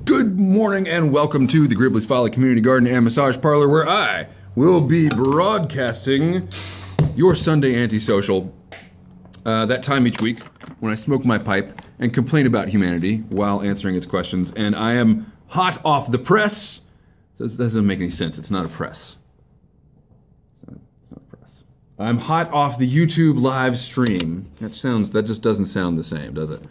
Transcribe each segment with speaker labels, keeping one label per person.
Speaker 1: Good morning and welcome to the Gribbly's Folly Community Garden and Massage Parlor, where I will be broadcasting your Sunday antisocial, that time each week when I smoke my pipe and complain about humanity while answering its questions. And I am hot off the press. This doesn't make any sense. It's not a press. It's not a press. I'm hot off the YouTube live stream. That just doesn't sound the same, does it?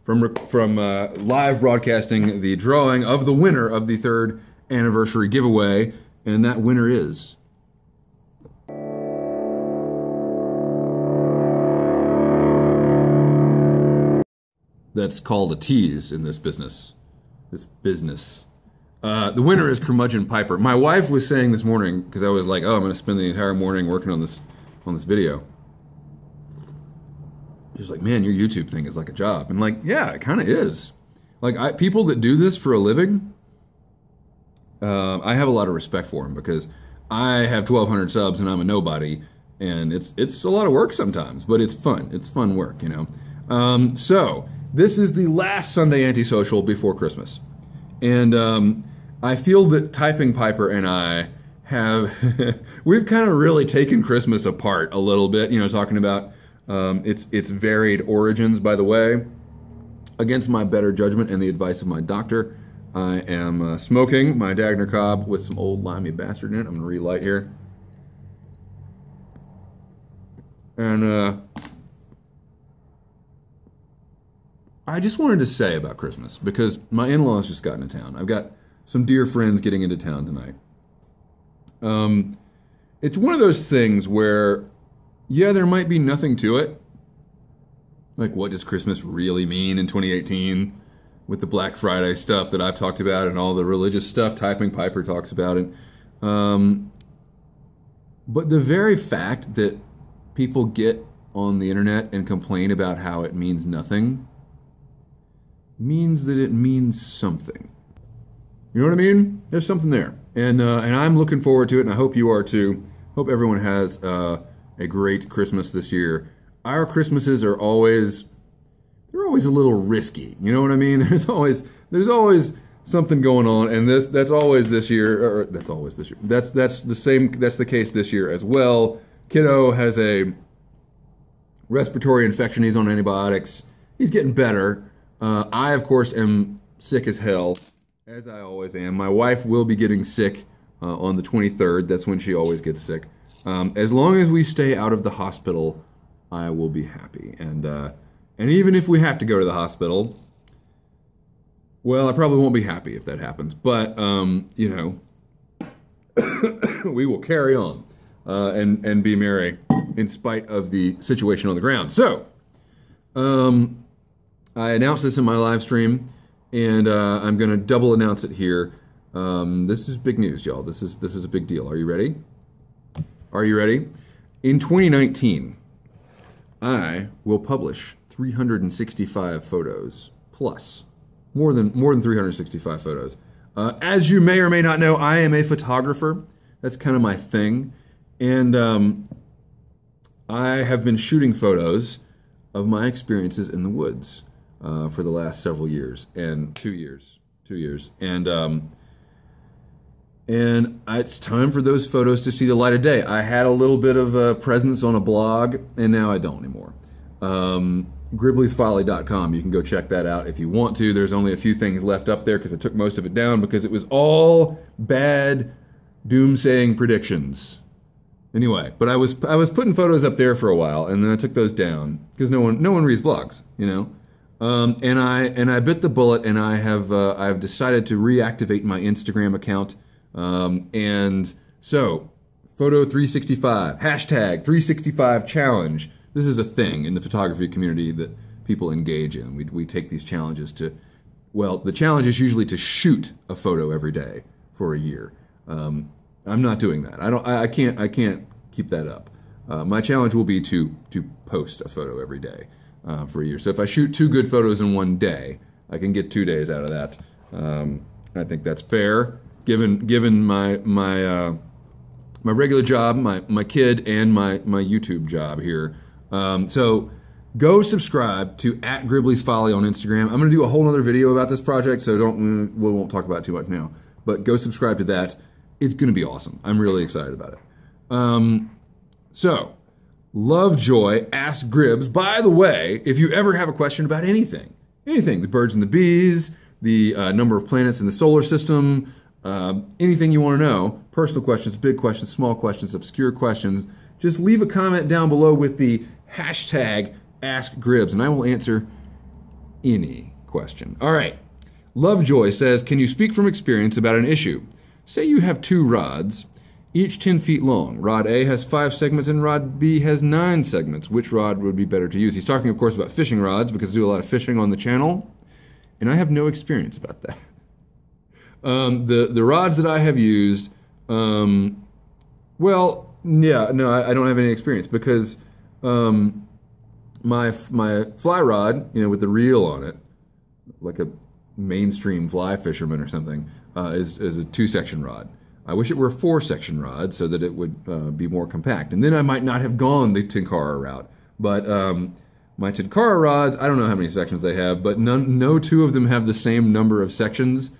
Speaker 1: From live broadcasting the drawing of the winner of the 3rd anniversary giveaway, and that winner is... That's called a tease in this business. The winner is Curmudgeon Piper. My wife was saying this morning, because I was like, oh, I'm going to spend the entire morning working on this video. She was like, man, your YouTube thing is like a job. And like, yeah, it kind of is. Like, people that do this for a living, I have a lot of respect for them, because I have 1,200 subs and I'm a nobody, and it's a lot of work sometimes, but it's fun. It's fun work, you know? So, this is the last Sunday antisocial before Christmas. And I feel that Typing Piper and I have, we've kind of really taken Christmas apart a little bit, you know, talking about its varied origins. By the way, against my better judgment and the advice of my doctor, I am smoking my Dagner Cobb with some Old Limey Bastard in it. I'm going to relight here. And I just wanted to say about Christmas, because my in-laws just got into town. I've got some dear friends getting into town tonight. It's one of those things where, yeah, there might be nothing to it. Like, what does Christmas really mean in 2018? With the Black Friday stuff that I've talked about and all the religious stuff Typing Piper talks about. And, but the very fact that people get on the internet and complain about how it means nothing means that it means something. You know what I mean? There's something there. And I'm looking forward to it, and I hope you are too. Hope everyone has a great Christmas this year. Our Christmases are always, they're always a little risky. You know what I mean? There's always something going on, and that's always this year, or that's always this year. That's the case this year as well. Kiddo has a respiratory infection. He's on antibiotics. He's getting better. I, of course, am sick as hell, as I always am. My wife will be getting sick on the 23rd. That's when she always gets sick. As long as we stay out of the hospital, I will be happy. And even if we have to go to the hospital, well, I probably won't be happy if that happens. But, you know, we will carry on and be merry in spite of the situation on the ground. So, I announced this in my live stream, and I'm going to double announce it here. This is big news, y'all. This is a big deal. Are you ready? Are you ready? In 2019, I will publish 365 photos plus, more than 365 photos. As you may or may not know, I am a photographer. That's kind of my thing, and I have been shooting photos of my experiences in the woods for the last several years, and 2 years, and it's time for those photos to see the light of day. I had a little bit of a presence on a blog, and now I don't anymore. Gribbly'sFolly.com. You can go check that out if you want to. There's only a few things left up there because I took most of it down because it was all bad doomsaying predictions. Anyway, but I was putting photos up there for a while, and then I took those down because no one reads blogs, you know. And I bit the bullet, and I've decided to reactivate my Instagram account. And so, Photo 365, hashtag 365 challenge. This is a thing in the photography community that people engage in. We take these challenges to, well, the challenge is usually to shoot a photo every day for a year. I'm not doing that. I can't keep that up. My challenge will be to post a photo every day for a year. So if I shoot 2 good photos in one day, I can get 2 days out of that. I think that's fair, given my regular job, my kid, and my YouTube job here. So go subscribe to @Gribley's Folly on Instagram. I'm going to do a whole other video about this project, so we won't talk about it too much now. But go subscribe to that. It's going to be awesome. I'm really excited about it. So, Lovejoy asks Gribbs, by the way, if you ever have a question about anything, the birds and the bees, the number of planets in the solar system, anything you want to know, personal questions, big questions, small questions, obscure questions, just leave a comment down below with the hashtag #AskGribbs, and I will answer any question. All right. Lovejoy says, can you speak from experience about an issue? Say you have 2 rods, each 10 feet long. Rod A has 5 segments and rod B has 9 segments. Which rod would be better to use? He's talking, of course, about fishing rods because I do a lot of fishing on the channel, and I have no experience about that. The rods that I have used, well, yeah, no, I don't have any experience because my fly rod, with the reel on it, like a mainstream fly fisherman or something, is a 2-section rod. I wish it were a 4-section rod so that it would be more compact. And then I might not have gone the Tenkara route. But my Tenkara rods, I don't know how many sections they have, but no 2 of them have the same number of sections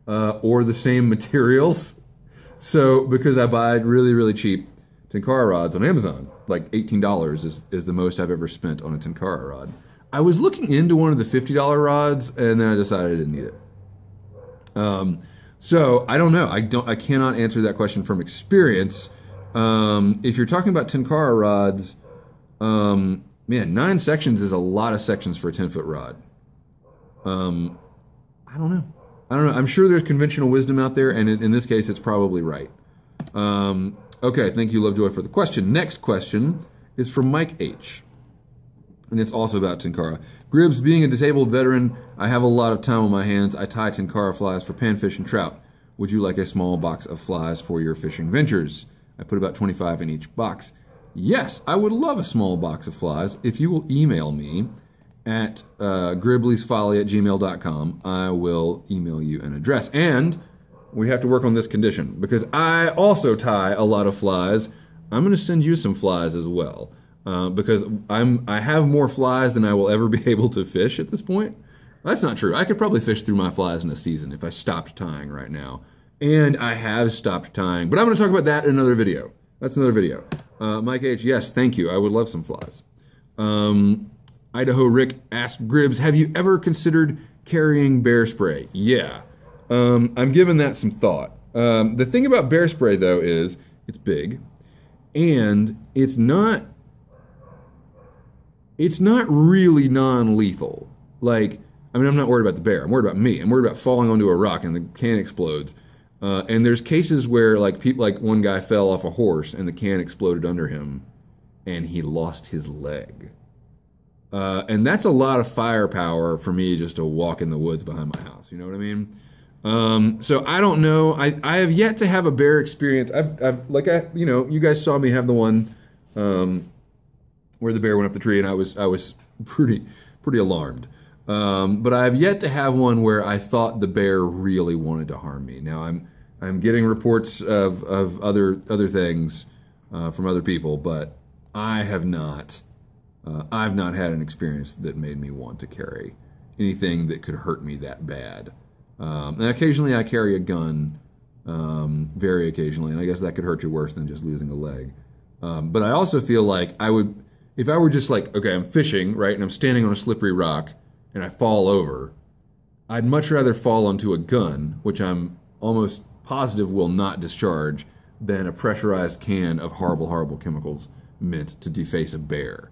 Speaker 1: or the same materials. So because I buy really, really cheap Tenkara rods on Amazon, like $18 is the most I've ever spent on a Tenkara rod. I was looking into one of the $50 rods, and then I decided I didn't need it. So I don't know. I cannot answer that question from experience. If you're talking about Tenkara rods, man, 9 sections is a lot of sections for a 10-foot rod. I don't know. I'm sure there's conventional wisdom out there, and in this case, it's probably right. Okay, thank you, Lovejoy, for the question. Next question is from Mike H. And it's also about Tenkara. Gribbs, being a disabled veteran, I have a lot of time on my hands. I tie Tenkara flies for panfish and trout. Would you like a small box of flies for your fishing ventures? I put about 25 in each box. Yes, I would love a small box of flies. If you will email me at gribbleysfolly@gmail.com, I will email you an address. And we have to work on this condition because I also tie a lot of flies. I'm going to send you some flies as well. Because I have more flies than I will ever be able to fish at this point. That's not true. I could probably fish through my flies in a season if I stopped tying right now. And I have stopped tying. But I'm going to talk about that in another video. That's another video. Mike H., yes, thank you. I would love some flies. Idaho Rick asked Gribbs, have you ever considered carrying bear spray? Yeah. I'm giving that some thought. The thing about bear spray, though, is it's big. And it's not really non-lethal. Like, I'm not worried about the bear. I'm worried about me. I'm worried about falling onto a rock and the can explodes. And there's cases where, like one guy fell off a horse and the can exploded under him and he lost his leg. And that's a lot of firepower for me just to walk in the woods behind my house. You know what I mean? So I don't know. I have yet to have a bear experience. You guys saw me have the one, where the bear went up the tree, and I was pretty alarmed. But I have yet to have one where I thought the bear really wanted to harm me. Now I'm getting reports of other things from other people, but I have not. I've not had an experience that made me want to carry anything that could hurt me that bad. And occasionally I carry a gun, very occasionally, and I guess that could hurt you worse than just losing a leg. But I also feel like if I were just like, okay, I'm fishing, right, and I'm standing on a slippery rock, and I fall over, I'd much rather fall onto a gun, which I'm almost positive will not discharge, than a pressurized can of horrible, horrible chemicals meant to deface a bear.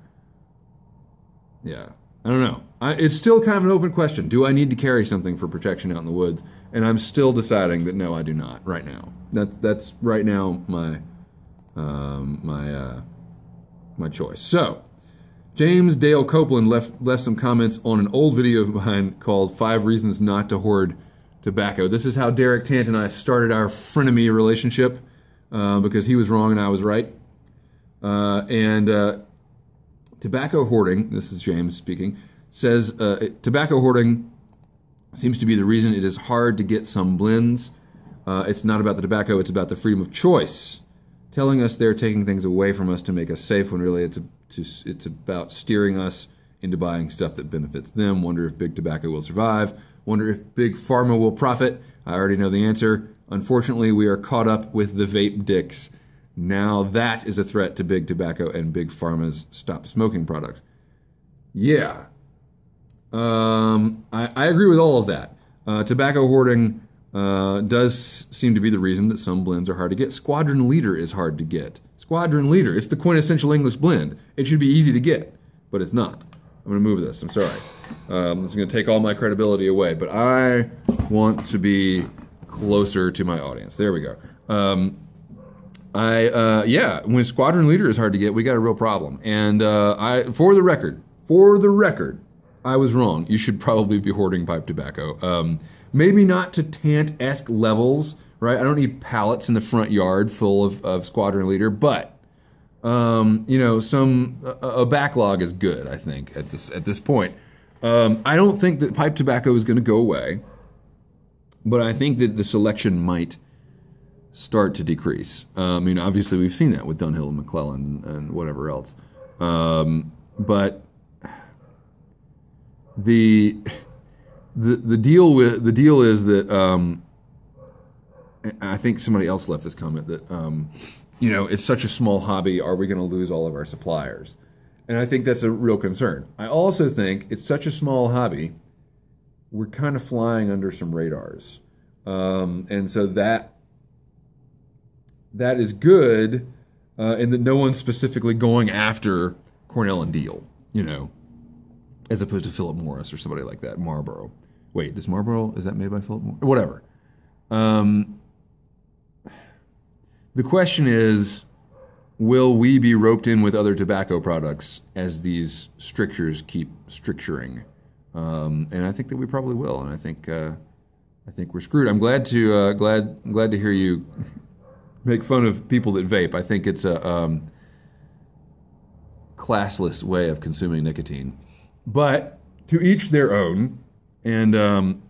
Speaker 1: Yeah, I don't know. It's still kind of an open question. Do I need to carry something for protection out in the woods? And I'm still deciding that no, I do not right now. That's right now my my choice. So, James Dale Copeland left some comments on an old video of mine called 5 Reasons Not to Hoard Tobacco. This is how Derek Tant and I started our frenemy relationship, because he was wrong and I was right. Tobacco hoarding, this is James speaking, says tobacco hoarding seems to be the reason it is hard to get some blends. It's not about the tobacco, it's about the freedom of choice. Telling us they're taking things away from us to make us safe when really it's about steering us into buying stuff that benefits them. Wonder if big tobacco will survive. Wonder if big pharma will profit. I already know the answer. Unfortunately, we are caught up with the vape dicks. Now that is a threat to big tobacco and big pharma's stop smoking products. Yeah. I agree with all of that. Tobacco hoarding does seem to be the reason that some blends are hard to get. Squadron Leader is hard to get. Squadron Leader, it's the quintessential English blend. It should be easy to get, but it's not. I'm going to move this. I'm sorry. This is going to take all my credibility away, but I want to be closer to my audience. There we go. Yeah, when Squadron Leader is hard to get, we got a real problem. And for the record, I was wrong. You should probably be hoarding pipe tobacco. Maybe not to Tant-esque levels, right? I don't need pallets in the front yard full of Squadron Leader, but you know, a backlog is good, I think, at this point. I don't think that pipe tobacco is going to go away, but I think that the selection might start to decrease. I mean, obviously we've seen that with Dunhill and McClellan and whatever else. But the deal is that I think somebody else left this comment that you know, it's such a small hobby. Are we going to lose all of our suppliers? And I think that's a real concern. I also think it's such a small hobby. We're kind of flying under some radars, and so that is good, in that no one's specifically going after Cornell and Diehl, you know, as opposed to Philip Morris or somebody like that. Marlboro. Wait, is that made by Philip Morris? Whatever. The question is, will we be roped in with other tobacco products as these strictures keep stricturing? And I think that we probably will, and I think we're screwed. I'm glad to hear you make fun of people that vape. I think it's a classless way of consuming nicotine. But to each their own, and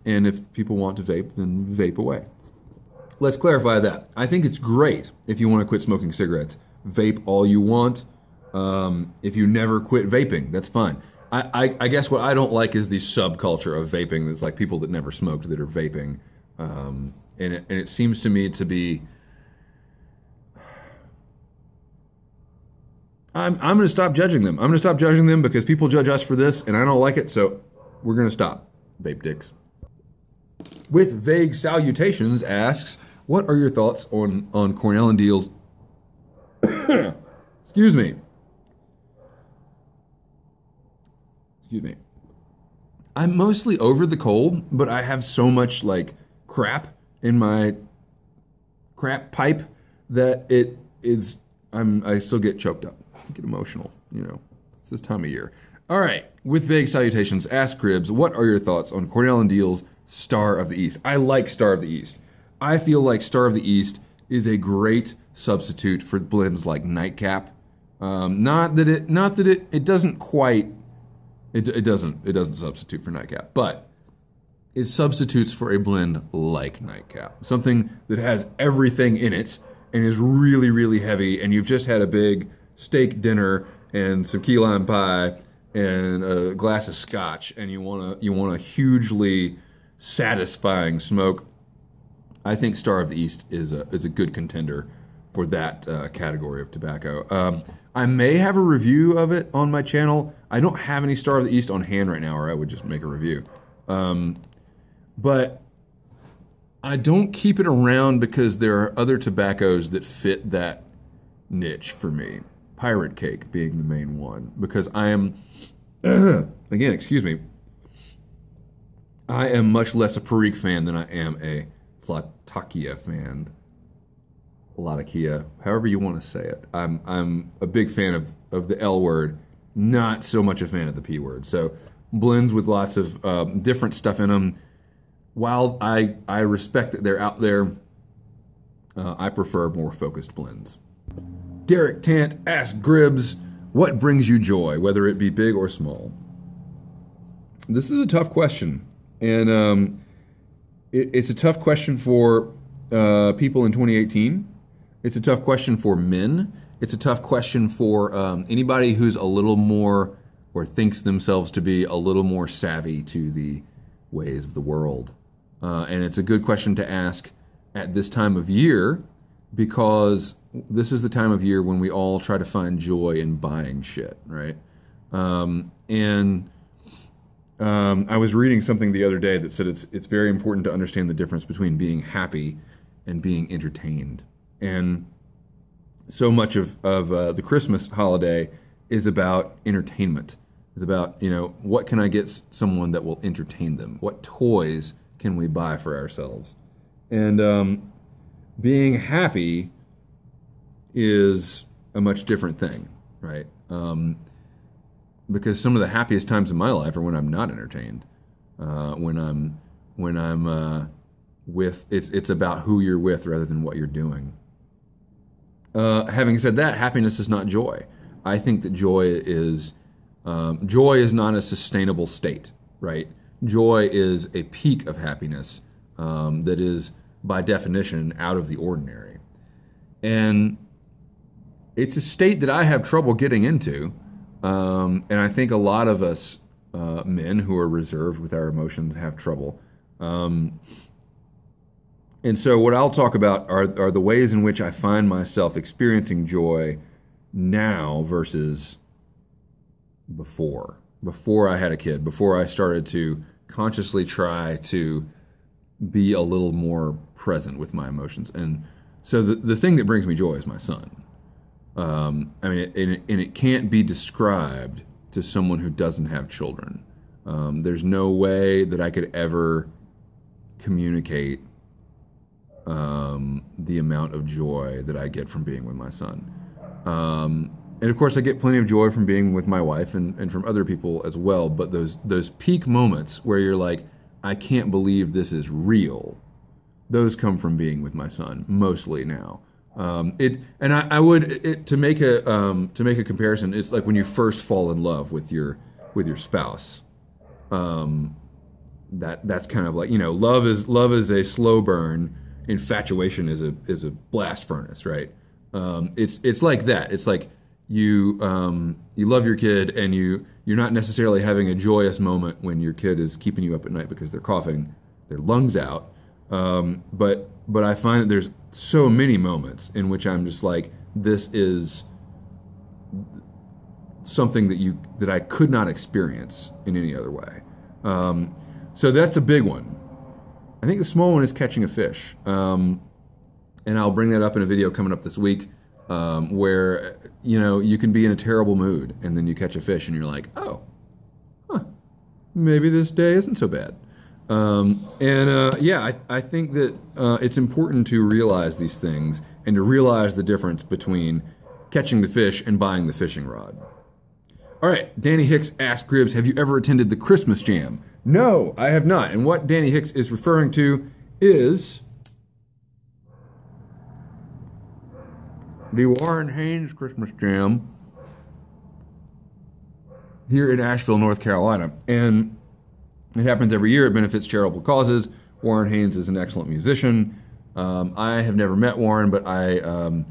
Speaker 1: if people want to vape, then vape away. Let's clarify that. I think it's great if you want to quit smoking cigarettes. Vape all you want. If you never quit vaping, that's fine. I guess what I don't like is the subculture of vaping that's like people that never smoked that are vaping. And it seems to me to be... I'm going to stop judging them. I'm going to stop judging them because people judge us for this, and I don't like it, so we're going to stop. Vape dicks. With Vague Salutations asks, what are your thoughts on Cornell and Diehl's... Excuse me. I'm mostly over the cold, but I have so much, like, crap in my crap pipe that I still get choked up. I get emotional, you know. It's this time of year. All right, with Vague Salutations, ask Gribbs, what are your thoughts on Cornell and Diehl's Star of the East? I like Star of the East. I feel like Star of the East is a great substitute for blends like Nightcap. Not that it doesn't quite, it doesn't substitute for Nightcap, but it substitutes for a blend like Nightcap. Something that has everything in it and is really, really heavy, and you've just had a big steak dinner and some key lime pie and a glass of scotch, and you want a hugely satisfying smoke. I think Star of the East is a good contender for that category of tobacco. I may have a review of it on my channel. I don't have any Star of the East on hand right now, or I would just make a review. But I don't keep it around because there are other tobaccos that fit that niche for me. Pirate Cake being the main one, because I am, again, excuse me, I am much less a Perique fan than I am a Latakia fan. Latakia, however you want to say it. I'm a big fan of the L word, not so much a fan of the P word. So blends with lots of different stuff in them. While I respect that they're out there, I prefer more focused blends. Derek Tant asks Gribbs, what brings you joy, whether it be big or small? This is a tough question. And it's a tough question for people in 2018. It's a tough question for men. It's a tough question for anybody who's a little more or thinks themselves to be a little more savvy to the ways of the world. And it's a good question to ask at this time of year, because this is the time of year when we all try to find joy in buying shit, right? I was reading something the other day that said it's very important to understand the difference between being happy and being entertained. And so much of the Christmas holiday is about entertainment. It's about, what can I get someone that will entertain them? What toys can we buy for ourselves? And being happy is a much different thing, right? Because some of the happiest times in my life are when I'm not entertained. When I'm with, it's about who you're with rather than what you're doing. Having said that, happiness is not joy. I think that joy is not a sustainable state, right? Joy is a peak of happiness that is, by definition, out of the ordinary. And it's a state that I have trouble getting into. And I think a lot of us men who are reserved with our emotions have trouble. And so what I'll talk about are the ways in which I find myself experiencing joy now versus before I had a kid, before I started to consciously try to be a little more present with my emotions. And so the thing that brings me joy is my son. It can't be described to someone who doesn't have children. There's no way that I could ever communicate the amount of joy that I get from being with my son. And of course, I get plenty of joy from being with my wife and from other people as well. But those peak moments where you're like, I can't believe this is real, those come from being with my son mostly now. To make a comparison, it's like when you first fall in love with your spouse. That's kind of like, love is a slow burn. Infatuation is a blast furnace, right? It's like that. It's like you love your kid and you're not necessarily having a joyous moment when your kid is keeping you up at night because they're coughing their lungs out. But I find that there's so many moments in which I'm just like, this is something that I could not experience in any other way. So that's a big one. I think the small one is catching a fish. And I'll bring that up in a video coming up this week, where, you can be in a terrible mood and then you catch a fish and you're like, oh, maybe this day isn't so bad. I think that it's important to realize these things and to realize the difference between catching the fish and buying the fishing rod. All right, Danny Hicks asked Gribbs, have you ever attended the Christmas Jam? No, I have not. And what Danny Hicks is referring to is the Warren Haynes Christmas Jam here in Asheville, North Carolina. And it happens every year. It benefits charitable causes. Warren Haynes is an excellent musician. I have never met Warren, but I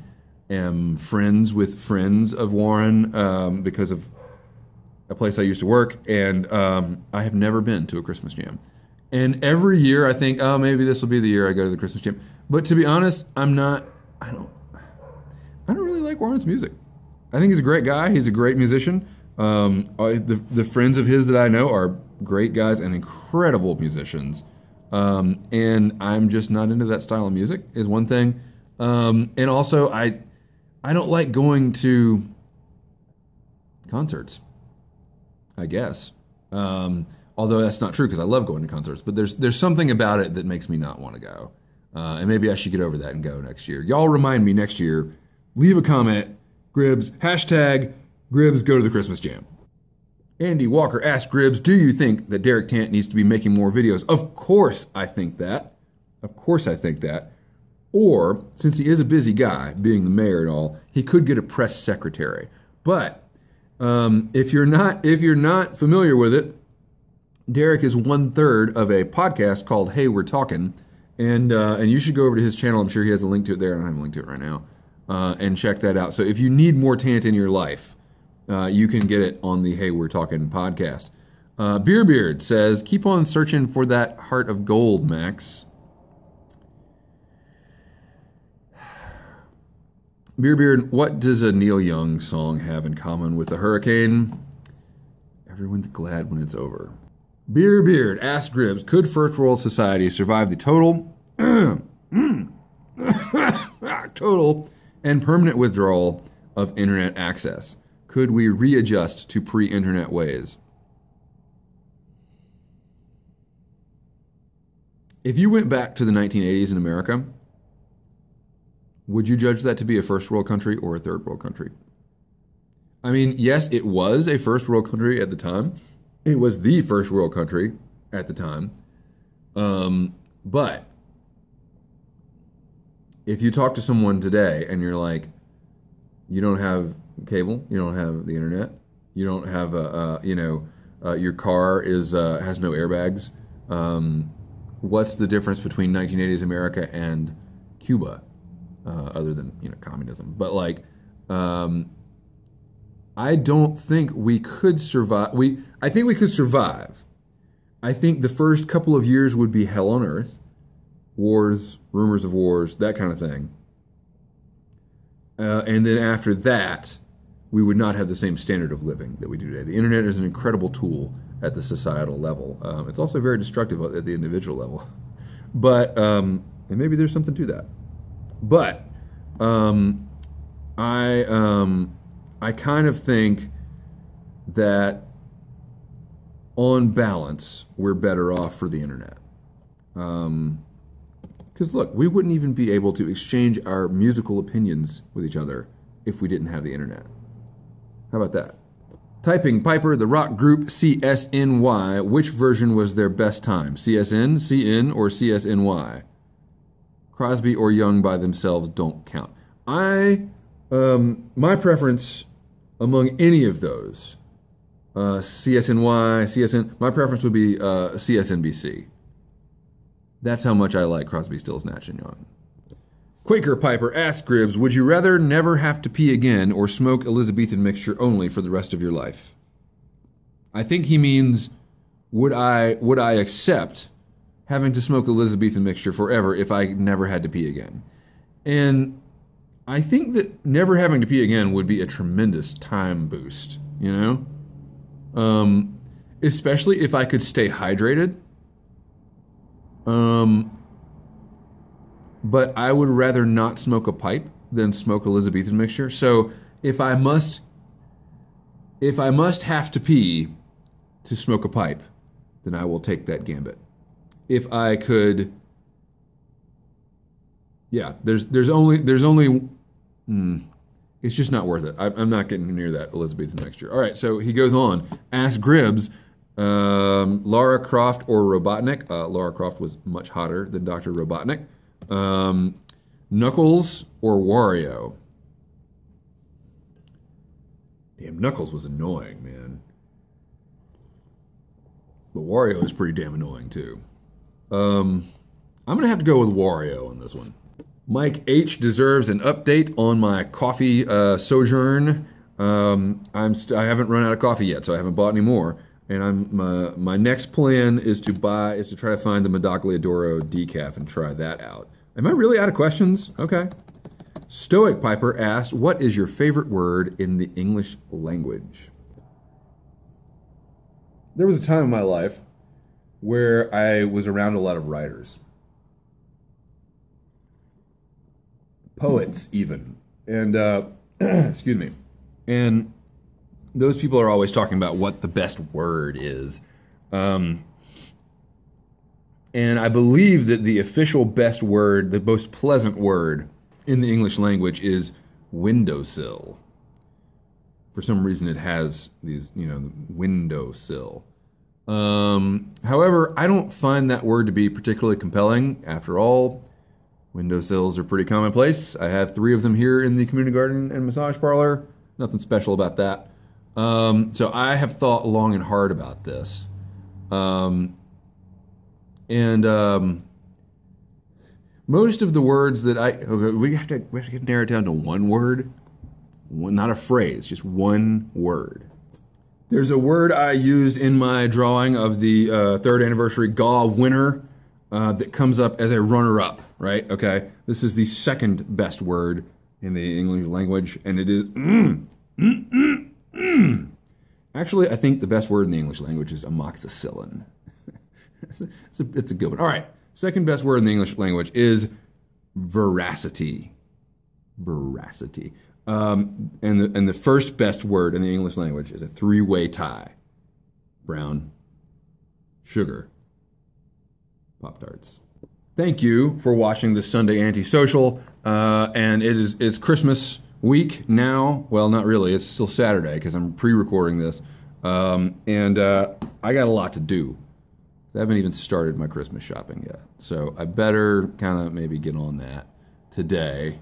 Speaker 1: am friends with friends of Warren because of a place I used to work, and I have never been to a Christmas Jam. And every year I think, oh, maybe this will be the year I go to the Christmas Jam. But to be honest, I don't really like Warren's music. I think he's a great guy. He's a great musician. The friends of his that I know are great guys and incredible musicians. And I'm just not into that style of music is one thing. And also I don't like going to concerts, I guess. Although that's not true because I love going to concerts, but there's something about it that makes me not want to go. And maybe I should get over that and go next year. Y'all remind me next year. Leave a comment, Gribbs, hashtag Gribbs go to the Christmas Jam. Andy Walker asked Gribbs, do you think that Derek Tant needs to be making more videos? Of course I think that. Of course I think that. Or, since he is a busy guy, being the mayor and all, he could get a press secretary. But if you're not familiar with it, Derek is 1/3 of a podcast called Hey, We're Talking, and you should go over to his channel. I'm sure he has a link to it there. I don't have a link to it right now. And check that out. So if you need more Tant in your life, you can get it on the Hey We're Talking podcast. Beerbeard says, keep on searching for that heart of gold, Max. Beerbeard, what does a Neil Young song have in common with a hurricane? Everyone's glad when it's over. Beerbeard, ask Gribbs, could first world society survive the total and permanent withdrawal of internet access? Could we readjust to pre-internet ways? If you went back to the 1980s in America, would you judge that to be a first world country or a third world country? I mean, yes, it was a first world country at the time. It was the first world country at the time. But if you talk to someone today and you're like, you don't have cable, you don't have the internet, you don't have your car has no airbags. What's the difference between 1980s America and Cuba, other than communism? But I don't think we could survive. I think we could survive. I think the first couple of years would be hell on earth, wars, rumors of wars, that kind of thing. And then after that, we would not have the same standard of living that we do today. The internet is an incredible tool at the societal level. It's also very destructive at the individual level. But, and maybe there's something to that. But I kind of think that on balance, we're better off for the internet. Because look, we wouldn't even be able to exchange our musical opinions with each other if we didn't have the internet. How about that? Typing Piper, the rock group CSNY, which version was their best time? CSN, CN, or CSNY? Crosby or Young by themselves don't count. My preference among any of those, CSNY, CSN, my preference would be CSNBC. That's how much I like Crosby, Stills, Nash & Young. Quaker Piper asks Gribbs, would you rather never have to pee again or smoke Elizabethan mixture only for the rest of your life? I think he means, would I accept having to smoke Elizabethan mixture forever if I never had to pee again? And I think that never having to pee again would be a tremendous time boost, especially if I could stay hydrated. But I would rather not smoke a pipe than smoke Elizabethan mixture. So if I must have to pee to smoke a pipe, then I will take that gambit. If I could, there's only it's just not worth it. I'm not getting near that Elizabethan mixture. All right, so he goes on. Ask Gribbs, Lara Croft or Robotnik. Lara Croft was much hotter than Dr. Robotnik. Knuckles or Wario? Damn, Knuckles was annoying, man. But Wario is pretty damn annoying, too. I'm going to have to go with Wario on this one. Mike H. deserves an update on my coffee sojourn. I haven't run out of coffee yet, so I haven't bought any more. And my next plan is to try to find the Medogliadoro decaf and try that out. Am I really out of questions? Okay. Stoic Piper asks, what is your favorite word in the English language? There was a time in my life where I was around a lot of writers. Poets, even. And, excuse me. And those people are always talking about what the best word is. And I believe that the official best word, the most pleasant word in the English language is windowsill. For some reason it has these, windowsill. However, I don't find that word to be particularly compelling. After all, windowsills are pretty commonplace. I have 3 of them here in the community garden and massage parlor. Nothing special about that. So I have thought long and hard about this. Most of the words that we have to narrow it down to one word. not a phrase, just one word. There's a word I used in my drawing of the 3rd anniversary GAW winner that comes up as a runner-up, right? Okay, this is the 2nd best word in the English language, and it is Actually, I think the best word in the English language is amoxicillin. It's a good one. All right, 2nd best word in the English language is veracity. Veracity. And the 1st best word in the English language is a 3-way tie. Brown sugar Pop-Tarts. Thank you for watching this Sunday Antisocial. And it's Christmas week now. Well, not really. It's still Saturday because I'm pre-recording this. And I got a lot to do. I haven't even started my Christmas shopping yet. So I better kind of maybe get on that today,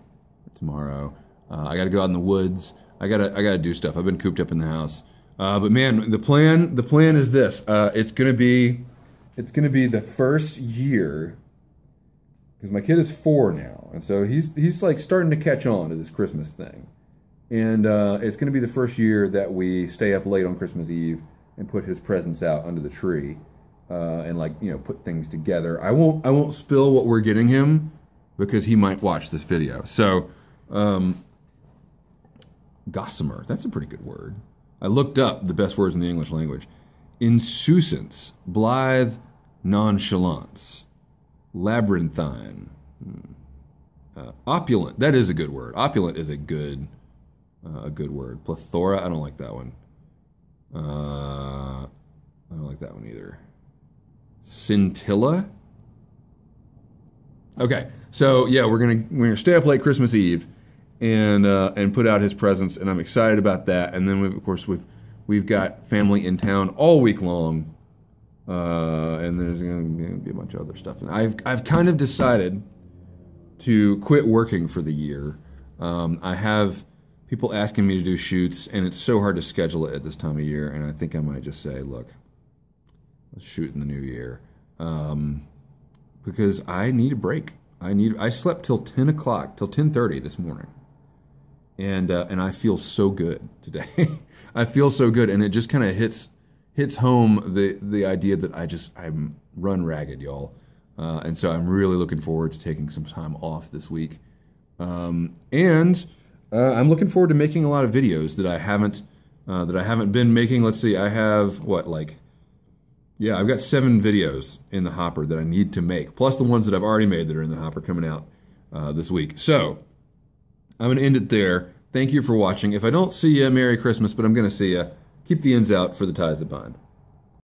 Speaker 1: tomorrow. I got to go out in the woods. I gotta do stuff. I've been cooped up in the house. But man, the plan is this. It's gonna be the first year, because my kid is 4 now, and so he's like starting to catch on to this Christmas thing. And it's gonna be the first year that we stay up late on Christmas Eve and put his presents out under the tree, and like, you know, put things together. I won't spill what we're getting him because he might watch this video. So, gossamer, that's a pretty good word. I looked up the best words in the English language. Insouciance, blithe nonchalance, labyrinthine, opulent, that is a good word. Opulent is a good word. Plethora, I don't like that one. I don't like that one either. Scintilla? Okay, so yeah, we're gonna stay up late Christmas Eve and put out his presents, and I'm excited about that. And then we've got family in town all week long, and there's going to be a bunch of other stuff. And I've kind of decided to quit working for the year. I have people asking me to do shoots, and it's so hard to schedule it at this time of year. And I think I might just say, look, let's shoot in the new year, because I need a break. I slept till 10 o'clock, till 10:30 this morning. And I feel so good today. I feel so good, and it just kind of hits home the idea that I'm run ragged, y'all. And so I'm really looking forward to taking some time off this week. And I'm looking forward to making a lot of videos that I haven't been making. Let's see, I have I've got 7 videos in the hopper that I need to make, plus the ones that I've already made that are in the hopper coming out this week. So I'm going to end it there. Thank you for watching. If I don't see you, Merry Christmas, but I'm going to see you. Keep the ends out for the ties that bind.